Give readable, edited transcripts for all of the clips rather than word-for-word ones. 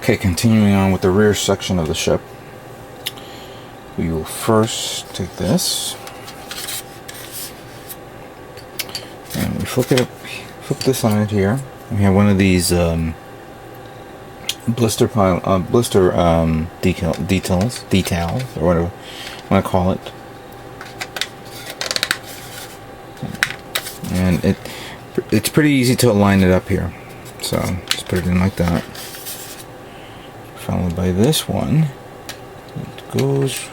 Okay, continuing on with the rear section of the ship. We will first take this and we flip this side here. We have one of these blister details, or whatever I want to call it. And it's pretty easy to align it up here. So just put it in like that. Followed by this one. It goes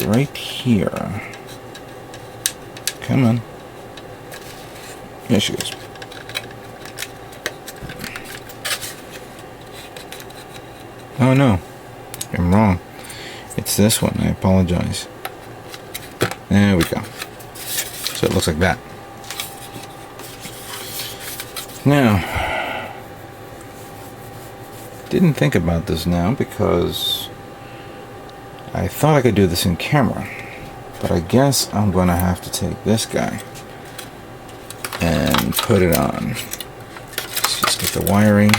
right here. Come on. There she goes. Oh no, I'm wrong. It's this one. I apologize. There we go. So it looks like that. Now, didn't think about this now because I thought I could do this in camera, but I guess I'm gonna have to take this guy and put it on. Let's just get the wiring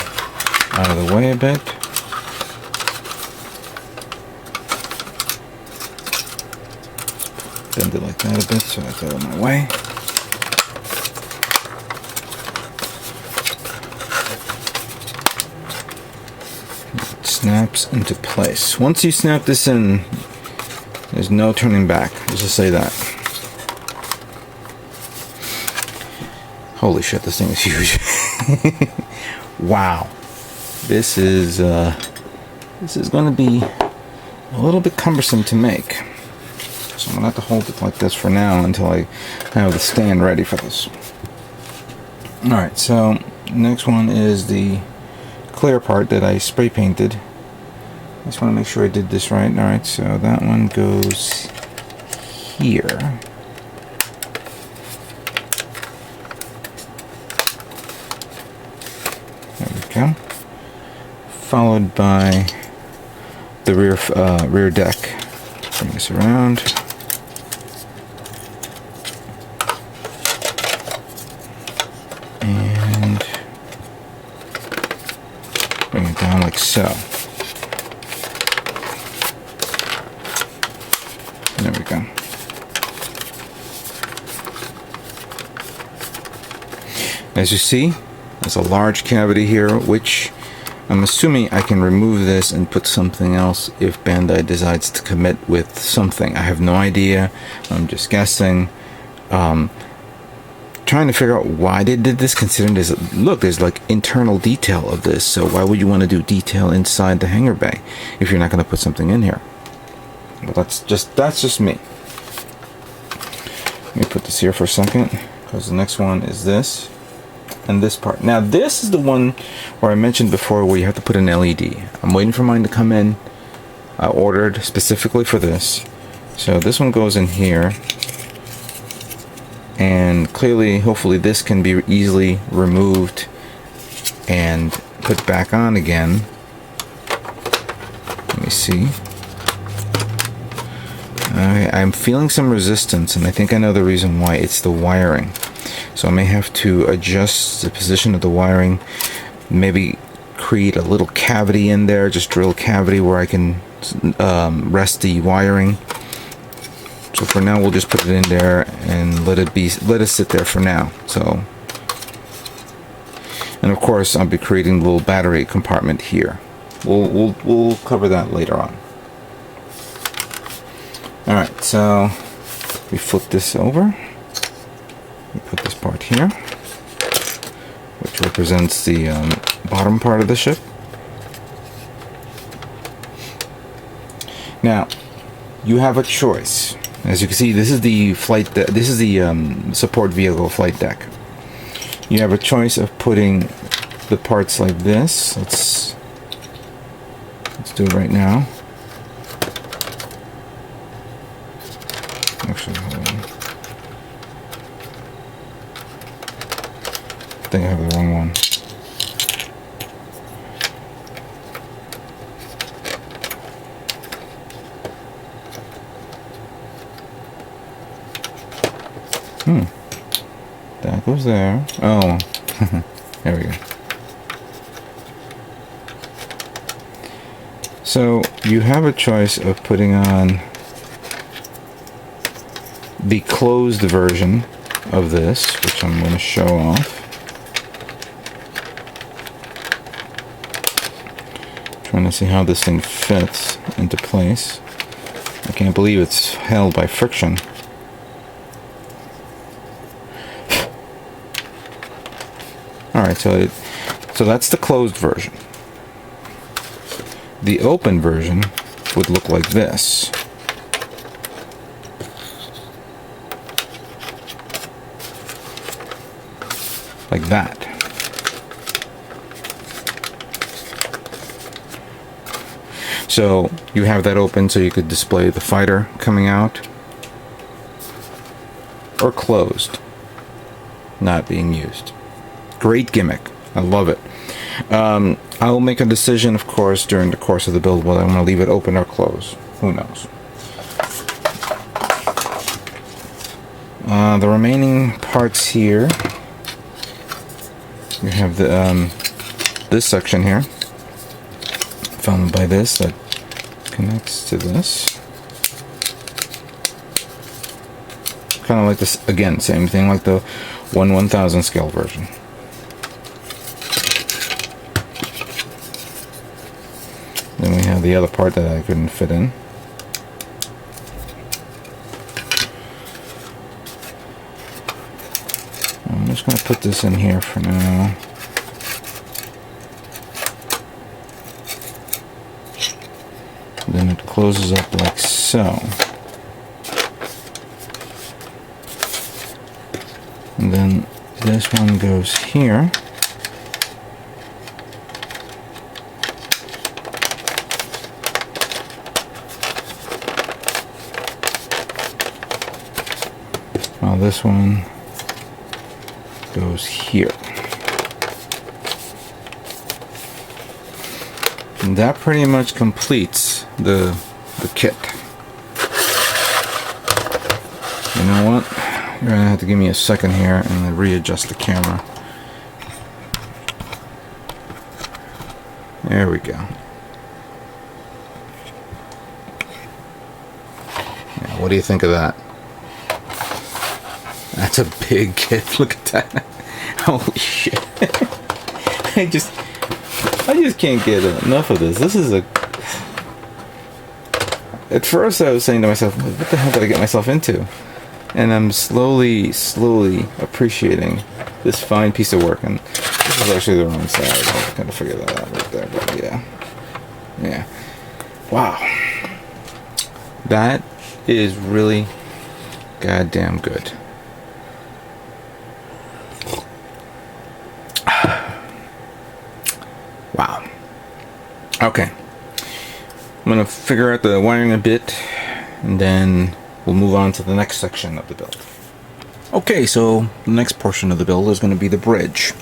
out of the way a bit. Bend it like that a bit so I get out of my way. It snaps into place. Once you snap this in, there's no turning back. Let's just say that. Holy shit, this thing is huge. Wow. This is going to be a little bit cumbersome to make. So I'm going to have to hold it like this for now until I have the stand ready for this. Alright, so next one is the clear part that I spray painted. I just want to make sure I did this right. Alright, so that one goes here. There we go. Followed by the rear deck. Bring this around. And bring it down like so. There we go. As you see, there's a large cavity here, which I'm assuming I can remove this and put something else if Bandai decides to commit with something. I have no idea. I'm just guessing. Trying to figure out why they did this, considering there's like internal detail of this. So why would you want to do detail inside the hangar bay if you're not going to put something in here? But that's just me. Let me put this here for a second, because the next one is this and this part. Now this is the one where I mentioned before where you have to put an LED. I'm waiting for mine to come in. I ordered specifically for this. So this one goes in here. And clearly, hopefully this can be easily removed and put back on again. Let me see. I'm feeling some resistance, and I think I know the reason why. It's the wiring. So I may have to adjust the position of the wiring, maybe create a little cavity in there, just drill a cavity where I can rest the wiring. So for now, we'll just put it in there and let it sit there for now. So, and of course, I'll be creating a little battery compartment here. We'll cover that later on. All right, so we flip this over. We put this part here, which represents the bottom part of the ship. Now, you have a choice. As you can see, this is the support vehicle flight deck. You have a choice of putting the parts like this. Let's do it right now. Actually, hold on. I think I have the wrong one. That goes there. Oh, there we go. So you have a choice of putting on the closed version of this, which I'm going to show off. Trying to see how this thing fits into place. I can't believe it's held by friction. Alright, so that's the closed version. The open version would look like this. Like that. So you have that open so you could display the fighter coming out, or closed, not being used. Great gimmick. I love it. I will make a decision, of course, during the course of the build whether I'm going to leave it open or closed. Who knows? The remaining parts here, you have the this section here, followed by this that connects to this. Kind of like this, again, same thing like the 1/1000 scale version. Then we have the other part that I couldn't fit in. I'm just going to put this in here for now. Then it closes up like so. And then this one goes here. While this one goes here. And that pretty much completes the kit. You know what? You're gonna have to give me a second here and then readjust the camera. There we go. Yeah, what do you think of that? That's a big kit. Look at that. Holy shit. I just can't get enough of this. This is a... At first I was saying to myself, what the hell did I get myself into? And I'm slowly appreciating this fine piece of work. And this is actually the wrong side. I kind of figured that out right there, but yeah. Yeah. Wow. That is really goddamn good. Wow. Okay. I'm going to figure out the wiring a bit, and then we'll move on to the next section of the build. Okay, so the next portion of the build is going to be the bridge.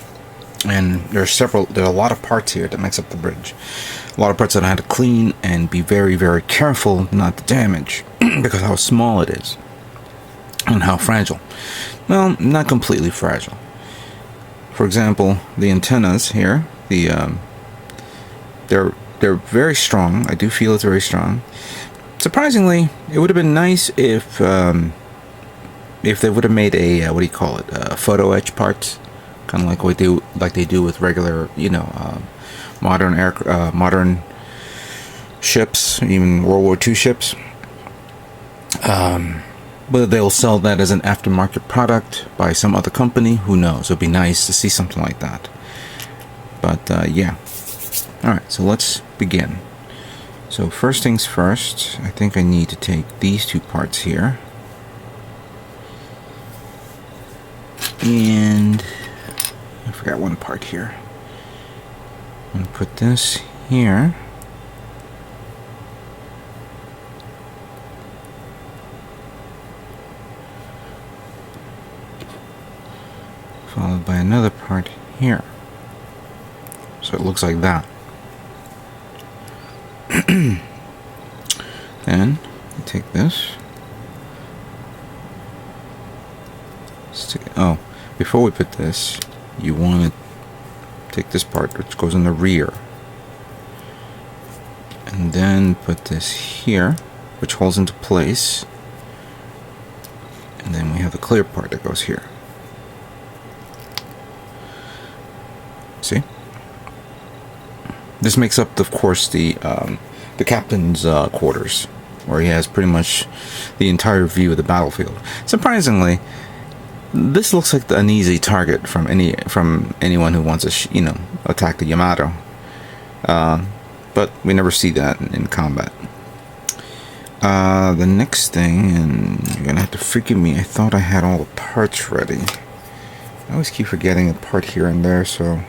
And there are a lot of parts here that makes up the bridge. A lot of parts that I had to clean and be very, very careful not to damage because how small it is and how fragile. Well, not completely fragile. For example, the antennas here, they're very strong. I do feel it's very strong. Surprisingly, it would have been nice if they would have made a photo etch parts, kind of like they do with regular, modern ships, even World War II ships. But they'll sell that as an aftermarket product by some other company. Who knows? It'd be nice to see something like that. But yeah. Alright, so let's begin. So first things first, I think I need to take these two parts here. And I forgot one part here. I'm going to put this here. Followed by another part here. So it looks like that. Then you take this. Before we put this, you want to take this part which goes in the rear, and And then put this here, which holds into place. And then we have the clear part that goes here. See? This makes up, of course, the captain's quarters, where he has pretty much the entire view of the battlefield. Surprisingly, this looks like an easy target from anyone who wants to, attack the Yamato. But we never see that in combat. The next thing, and you're gonna have to forgive me, I thought I had all the parts ready. I always keep forgetting a part here and there, so...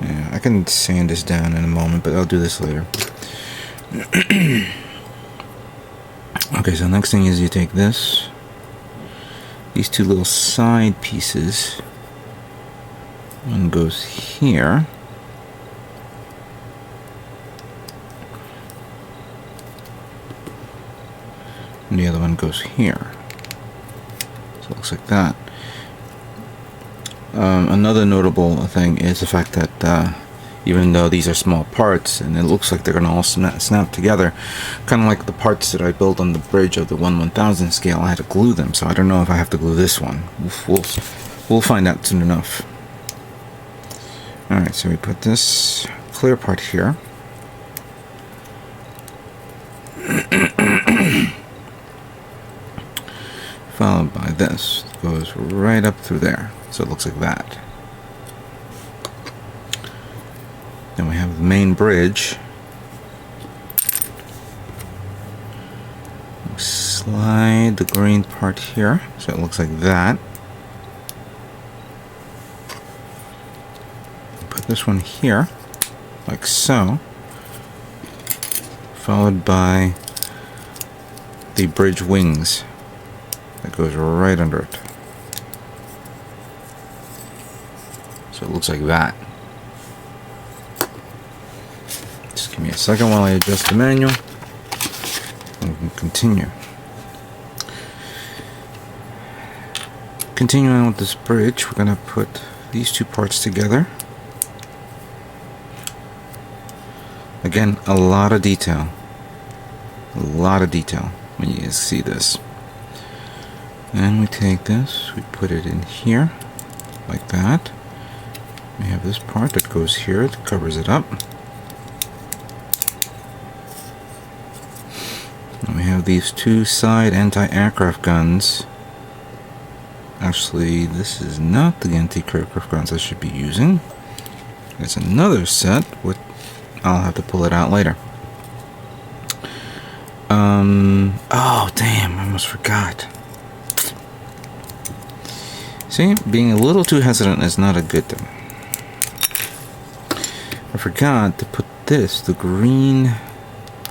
yeah, I can sand this down in a moment, but I'll do this later. Okay, so next thing is you take these two little side pieces. One goes here. And the other one goes here. So it looks like that. Another notable thing is the fact that even though these are small parts and it looks like they're going to all snap together, kind of like the parts that I built on the bridge of the 1/1000 scale, I had to glue them, so I don't know if I have to glue this one. We'll find out soon enough. Alright, so we put this clear part here. Followed by this. It goes right up through there. So it looks like that. Then we have the main bridge. We slide the green part here. So it looks like that. Put this one here. Like so. Followed by the bridge wings. That goes right under it. So it looks like that. Just give me a second while I adjust the manual. And we can continue. Continuing with this bridge, we're going to put these two parts together. Again, a lot of detail. A lot of detail when you see this. And we take this, we put it in here, like that. We have this part that goes here, that covers it up. And we have these two side anti-aircraft guns. Actually, this is not the anti-aircraft guns I should be using. It's another set, with I'll have to pull it out later. Oh damn, I almost forgot. See, being a little too hesitant is not a good thing. I forgot to put this, the green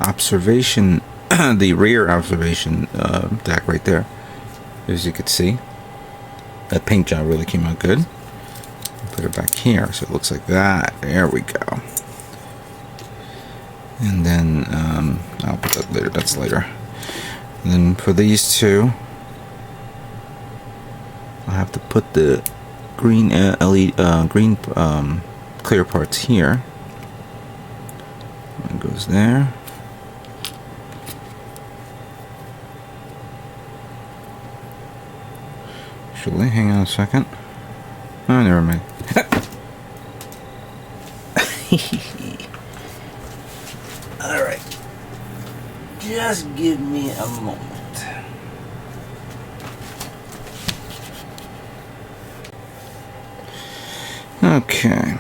observation, the rear observation deck right there. As you could see, that paint job really came out good. Put it back here so it looks like that. There we go. And then I'll put that later. That's later. And then for these two, I'll have to put the green LED, clear parts here. One goes there. Actually, hang on a second. Oh, never mind. Alright. Just give me a moment. Okay.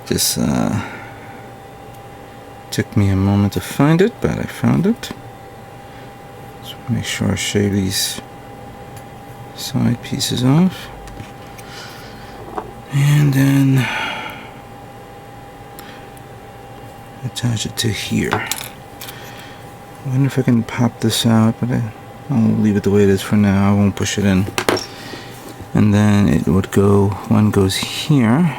Just took me a moment to find it, but I found it. So make sure I shave these side pieces off. And then attach it to here. I wonder if I can pop this out, but I'll leave it the way it is for now. I won't push it in. And then it would go, one goes here,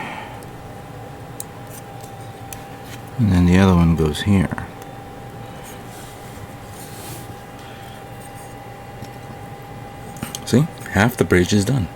and then the other one goes here. See, half the bridge is done.